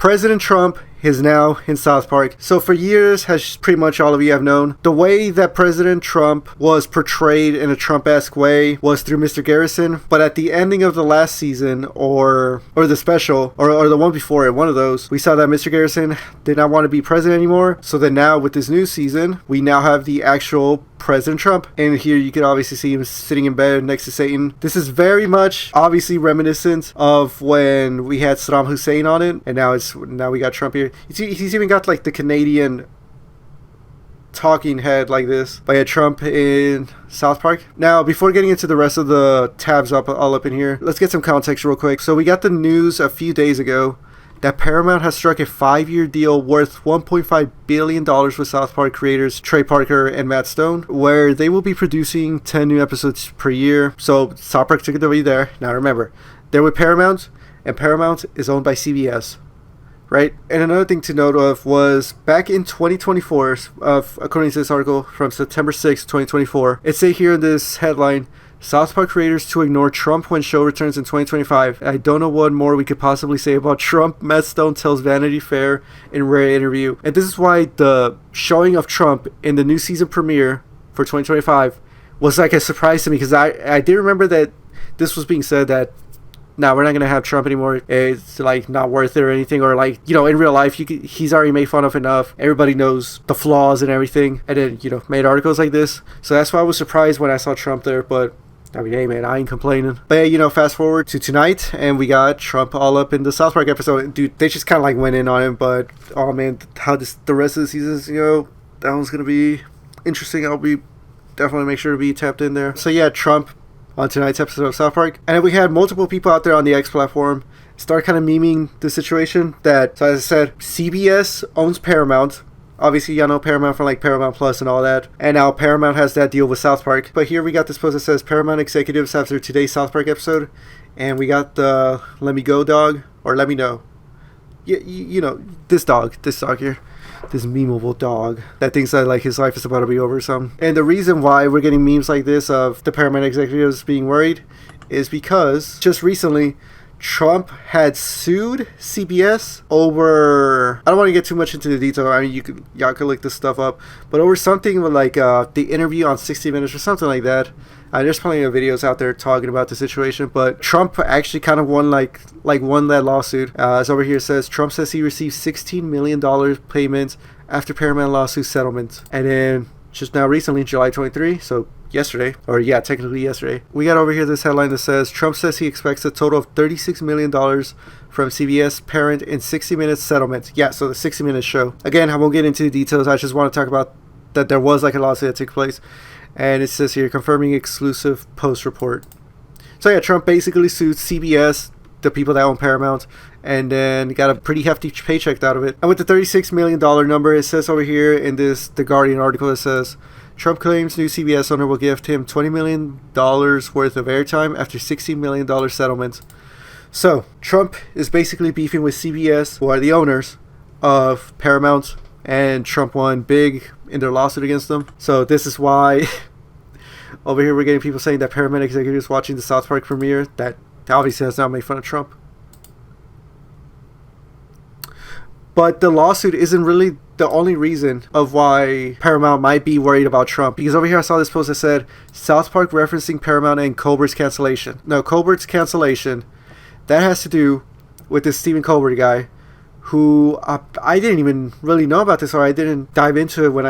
President Trump is now in South Park. So for years, as pretty much all of you have known, the way that President Trump was portrayed in a Trump-esque way was through Mr. Garrison. But at the ending of the last season, or the special, or the one before it, one of those, we saw that Mr. Garrison did not want to be president anymore. So then now with this new season, we now have the actual President Trump. And here you can obviously see him sitting in bed next to Satan. This is very much obviously reminiscent of when we had Saddam Hussein on it, and now we got Trump here. He's even got like the Canadian talking head like this. But yeah, Trump in South Park. Now, before getting into the rest of the tabs all up in here, let's get some context real quick. So we got the news a few days ago that Paramount has struck a 5-year deal worth $1.5 billion with South Park creators Trey Parker and Matt Stone, where they will be producing 10 new episodes per year. So South Park took it over there. Now remember, they're with Paramount, and Paramount is owned by CBS. Right? And another thing to note of was back in 2024, according to this article from September 6, 2024, it says here in this headline, South Park creators to ignore Trump when show returns in 2025. I don't know what more we could possibly say about Trump, Matt Stone tells Vanity Fair in rare interview. And this is why the showing of Trump in the new season premiere for 2025 was like a surprise to me, because I did remember that this was being said that now we're not going to have Trump anymore. It's like not worth it or anything. Or like, you know, in real life, he's already made fun of enough. Everybody knows the flaws and everything. And then, you know, made articles like this. So that's why I was surprised when I saw Trump there. But I mean, hey man, I ain't complaining. But yeah, you know, fast forward to tonight, and we got Trump all up in the South Park episode. Dude, they just kind of like went in on him. But oh man, how the rest of the seasons, you know, that one's going to be interesting. I'll be definitely make sure to be tapped in there. So yeah, Trump on tonight's episode of South Park. And we had multiple people out there on the X platform start kind of memeing the situation that, so as I said, CBS owns Paramount. Obviously, y'all know Paramount from like Paramount Plus and all that. And now Paramount has that deal with South Park. But here we got this post that says Paramount executives after today's South Park episode. And we got the Let Me Go dog, or Let Me Know. You know, this dog here. This memeable dog that thinks that like his life is about to be over or something. And the reason why we're getting memes like this of the Paramount executives being worried is because just recently Trump had sued CBS over, I don't want to get too much into the detail. I mean, y'all could look this stuff up, but over something with like the interview on 60 Minutes or something like that. There's plenty of videos out there talking about the situation, but Trump actually kind of won won that lawsuit. As over here says, Trump says he received $16 million payment after Paramount lawsuit settlement. And then just now recently, July 23, so yesterday, or yeah, technically yesterday, we got over here this headline that says Trump says he expects a total of $36 million from CBS parent in 60 Minutes settlement. Yeah, so the 60 Minutes show. Again, I won't get into the details. I just want to talk about that there was like a lawsuit that took place. And it says here, confirming exclusive post report. So yeah, Trump basically sued CBS, the people that own Paramount, and then got a pretty hefty paycheck out of it. And with the $36 million number, it says over here in The Guardian article, it says, Trump claims new CBS owner will gift him $20 million worth of airtime after $16 million settlement. So, Trump is basically beefing with CBS, who are the owners of Paramount, and Trump won big in their lawsuit against them. So this is why over here we're getting people saying that Paramount executives watching the South Park premiere that obviously has not made fun of Trump. But the lawsuit isn't really the only reason of why Paramount might be worried about Trump. Because over here I saw this post that said, South Park referencing Paramount and Colbert's cancellation. Now, Colbert's cancellation, that has to do with this Stephen Colbert guy, who I didn't even really know about this, or I didn't dive into it when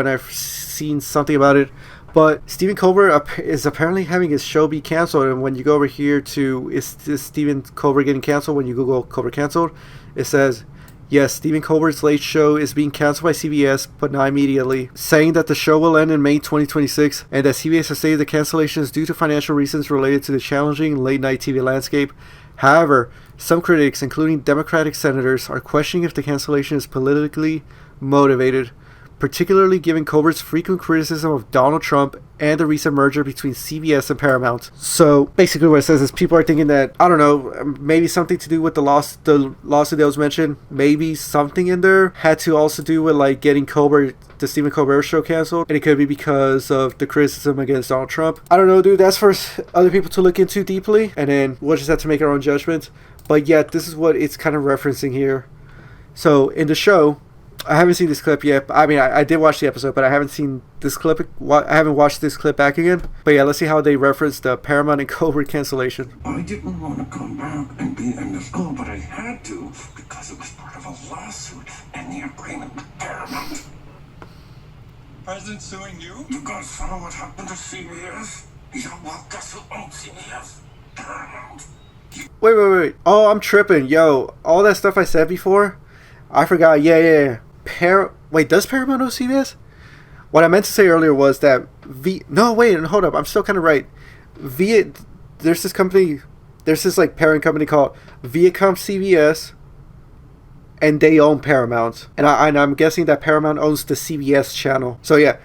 I've seen something about it. But Stephen Colbert is apparently having his show be canceled. And when you go over here to, is this Stephen Colbert getting canceled? When you Google Colbert canceled, it says, yes, Stephen Colbert's Late Show is being canceled by CBS, but not immediately, saying that the show will end in May 2026, and that CBS has stated the cancellation is due to financial reasons related to the challenging late-night TV landscape. However, some critics, including Democratic senators, are questioning if the cancellation is politically motivated, particularly given Colbert's frequent criticism of Donald Trump and the recent merger between CBS and Paramount. So basically what it says is people are thinking that, I don't know, maybe something to do with the lawsuit that was mentioned, maybe something in there had to also do with like getting the Stephen Colbert show canceled, and it could be because of the criticism against Donald Trump. I don't know, dude, that's for other people to look into deeply, and then we'll just have to make our own judgment. But yet, this is what it's kind of referencing here. So in the show, I haven't seen this clip yet. I mean, I did watch the episode, but I haven't seen this clip. I haven't watched this clip back again. But yeah, let's see how they reference the Paramount and Cobra cancellation. I didn't want to come back and be in the school, but I had to because it was part of a lawsuit and the agreement with Paramount. President suing you? You guys saw what happened to CBS? Yeah, well, guess who owns CBS? Paramount. Wait. Oh, I'm tripping. Yo, all that stuff I said before, I forgot. Yeah. Wait, does Paramount own CBS? What I meant to say earlier was that No, wait, hold up. I'm still kind of right. There's this company, there's this like parent company called Viacom CBS, and they own Paramount. And I'm guessing that Paramount owns the CBS channel. So yeah,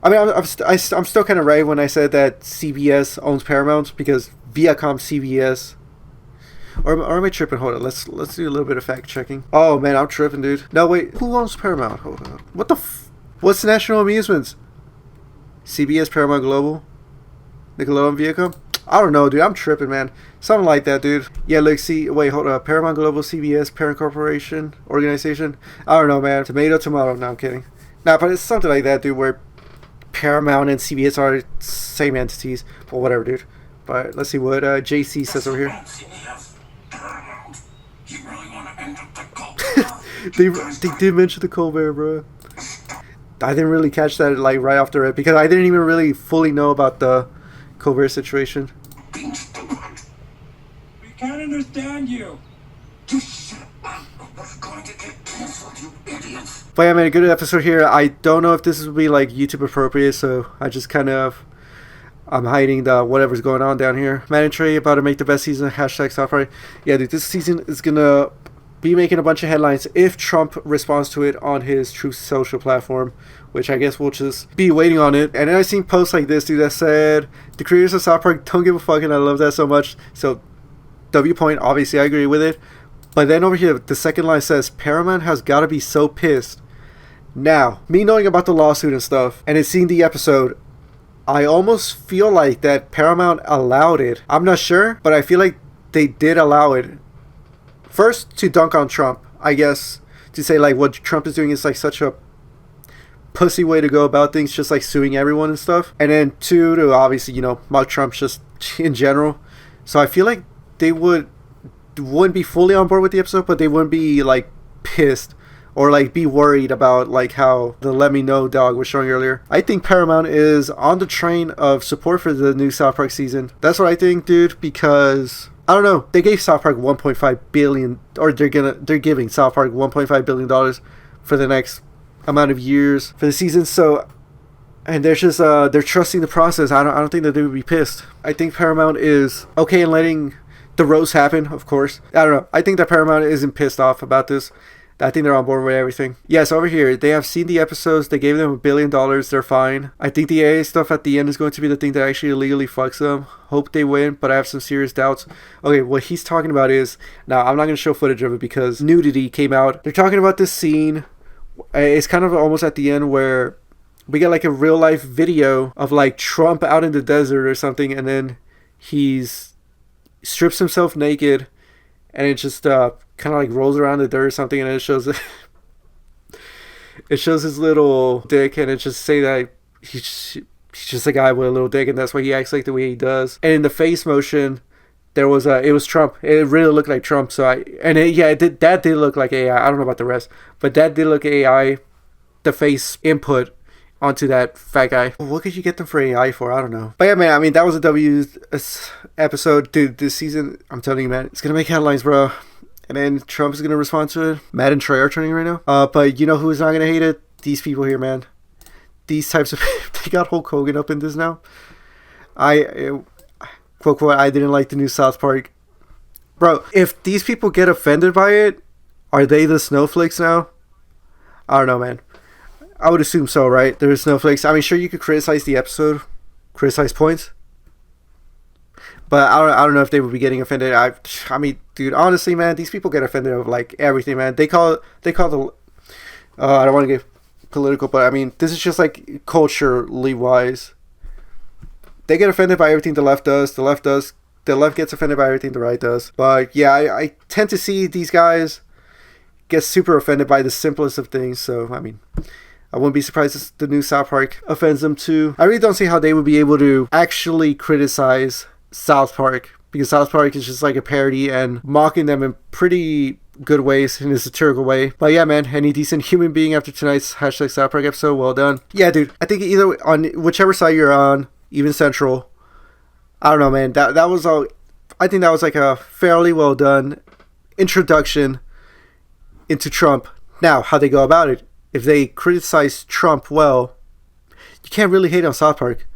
I mean, I'm still kind of right when I said that CBS owns Paramount, because Viacom CBS. Or am I tripping? Hold on. Let's do a little bit of fact checking. Oh man, I'm tripping, dude. No wait, who owns Paramount? Hold on. What the? What's National Amusements? CBS, Paramount Global, Nickelodeon, Viacom. I don't know, dude. I'm tripping, man. Something like that, dude. Yeah, look, wait, hold up. Paramount Global, CBS, Parent Corporation, Organization. I don't know, man. Tomato. No, I'm kidding. Nah, but it's something like that, dude, where Paramount and CBS are same entities. But whatever, dude. But let's see what JC says over here. They did mention the Colbert, bro. I didn't really catch that like right off the rip, because I didn't even really fully know about the Colbert situation. We can't understand you. Just shut up. We're going to get canceled, you idiots. But yeah, man, a good episode here. I don't know if this will be like YouTube appropriate, so I just kind of I'm hiding the whatever's going on down here. Matt and Trey about to make the best season. Hashtag South Park. Yeah, dude, this season is gonna be making a bunch of headlines if Trump responds to it on his Truth Social platform, which I guess we'll just be waiting on it. And then I seen posts like this, dude, that said the creators of South Park don't give a fuck, and I love that so much. So W point, obviously I agree with it. But then over here, the second line says Paramount has got to be so pissed. Now, me knowing about the lawsuit and stuff, and seeing the episode, I almost feel like that Paramount allowed it. I'm not sure, but I feel like they did allow it. First, to dunk on Trump, I guess, to say like what Trump is doing is like such a pussy way to go about things, just like suing everyone and stuff. And then two, to obviously, you know, mock Trump just in general. So I feel like they wouldn't be fully on board with the episode, but they wouldn't be like pissed or like be worried about like how the Let Me Know dog was showing earlier. I think Paramount is on the train of support for the new South Park season. That's what I think, dude, because I don't know. They gave South Park 1.5 billion, or they're giving South Park 1.5 billion dollars for the next amount of years for the season. So, and they're just they're trusting the process. I don't think that they would be pissed. I think Paramount is okay in letting the roast happen. Of course, I don't know. I think that Paramount isn't pissed off about this. I think they're on board with everything. Yes, over here, they have seen the episodes. They gave them $1 billion. They're fine. I think the AA stuff at the end is going to be the thing that actually illegally fucks them. Hope they win, but I have some serious doubts. Okay, what he's talking about is, now I'm not going to show footage of it because nudity came out. They're talking about this scene. It's kind of almost at the end where we get like a real life video of like Trump out in the desert or something, and then he's strips himself naked, and it just kind of like rolls around the dirt or something, and it shows it shows his little dick, and it just say that he's just a guy with a little dick, and that's why he acts like the way he does. And in the face motion, there was it was Trump. It really looked like Trump. So that did look like AI. I don't know about the rest, but that did look AI. The face input onto that fat guy. What could you get them for AI for? I don't know. But yeah, man, I mean, that was a W episode. Dude, this season, I'm telling you, man, it's gonna make headlines, bro. And then Trump's going to respond to it. Matt and Trey are turning right now. But you know who's not going to hate it? These people here, man. These types of... They got Hulk Hogan up in this now. Quote, I didn't like the new South Park. Bro, if these people get offended by it, are they the snowflakes now? I don't know, man. I would assume so, right? They're snowflakes. I mean, sure, you could criticize the episode. Criticize points. But I don't know if they would be getting offended. I mean, dude, honestly, man, these people get offended of like everything, man. They call the I don't want to get political, but I mean, this is just like culturally wise. They get offended by everything the left does. The the left gets offended by everything the right does. But yeah, I tend to see these guys get super offended by the simplest of things. So, I mean, I wouldn't be surprised if the new South Park offends them too. I really don't see how they would be able to actually criticize South Park, because South Park is just like a parody and mocking them in pretty good ways, in a satirical way. But yeah, man, any decent human being after tonight's hashtag South Park episode, well done. Yeah, dude, I think either on whichever side you're on, even Central, I don't know, man, that was all. I think that was like a fairly well done introduction into Trump. Now, how they go about it. If they criticize Trump well, you can't really hate on South Park.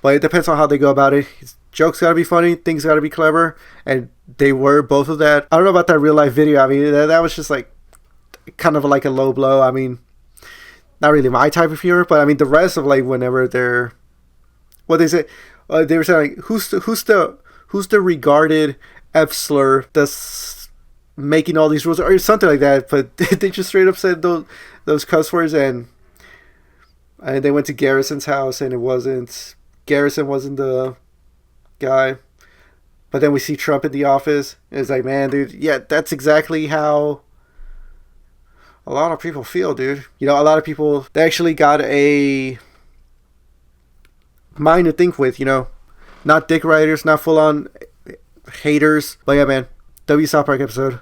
But it depends on how they go about it. His jokes gotta be funny, things gotta be clever, and they were both of that. I don't know about that real life video. I mean, that was just like kind of like a low blow. I mean, not really my type of humor, but I mean the rest of like whenever they're what they say, they were saying like, who's the regarded F slur that's making all these rules or something like that. But they just straight up said those cuss words, and they went to Garrison's house, and Garrison wasn't the guy. But then we see Trump in the office, and it's like, man, dude, yeah, that's exactly how a lot of people feel, dude. You know, a lot of people, they actually got a mind to think with, you know, not dick riders, not full on haters. But yeah, man, W South Park episode.